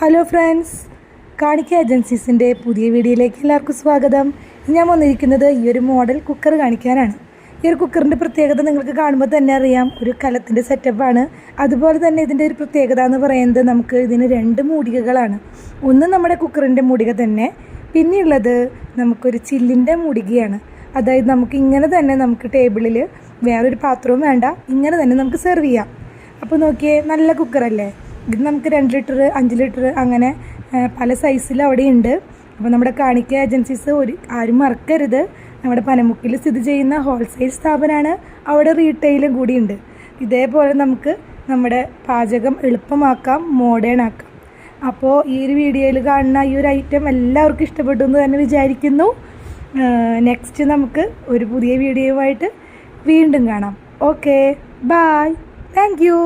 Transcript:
Hello friends, കാണിക്ക ഏജൻസീസിൻ്റെ പുതിയ വീഡിയോയിലേക്ക് എല്ലാവർക്കും സ്വാഗതം. ഞാൻ വന്നിരിക്കുന്നത് ഈ ഒരു മോഡൽ കുക്കർ കാണിക്കാനാണ്. ഈ ഒരു കുക്കറിൻ്റെ പ്രത്യേകത നിങ്ങൾക്ക് കാണുമ്പോൾ തന്നെ അറിയാം, ഒരു കലത്തിൻ്റെ സെറ്റപ്പാണ്. അതുപോലെ തന്നെ ഇതിൻ്റെ ഒരു പ്രത്യേകത എന്ന് പറയുന്നത് നമുക്ക് ഇതിന് 2 മൂടികകളാണ്. ഒന്ന് നമ്മുടെ കുക്കറിൻ്റെ മൂടിക തന്നെ, പിന്നെയുള്ളത് നമുക്കൊരു ചില്ലിൻ്റെ മൂടികയാണ്. അതായത് നമുക്ക് ഇങ്ങനെ തന്നെ നമുക്ക് ടേബിളിൽ വേറൊരു പാത്രവും വേണ്ട, ഇങ്ങനെ തന്നെ നമുക്ക് സെർവ് ചെയ്യാം. അപ്പോൾ നോക്കിയേ, നല്ല കുക്കറല്ലേ. ഇത് നമുക്ക് 2 ലിറ്റർ 5 ലിറ്റർ അങ്ങനെ പല സൈസിൽ അവിടെ ഉണ്ട്. അപ്പോൾ നമ്മുടെ കാണിക്ക ഏജൻസീസ് ആരും മറക്കരുത്, നമ്മുടെ പനമുക്കിൽ സ്ഥിതി ചെയ്യുന്ന ഹോൾസെയിൽ സ്ഥാപനമാണ്. അവിടെ റീറ്റെയിലും കൂടിയുണ്ട്. ഇതേപോലെ നമുക്ക് നമ്മുടെ പാചകം എളുപ്പമാക്കാം, മോഡേൺ ആക്കാം. അപ്പോൾ ഈ ഒരു വീഡിയോയിൽ കാണുന്ന ഈ ഒരു ഐറ്റം എല്ലാവർക്കും ഇഷ്ടപ്പെട്ടു എന്ന് തന്നെ വിചാരിക്കുന്നു. നെക്സ്റ്റ് നമുക്ക് ഒരു പുതിയ വീഡിയോയുമായിട്ട് വീണ്ടും കാണാം. Okay, bye, thank U.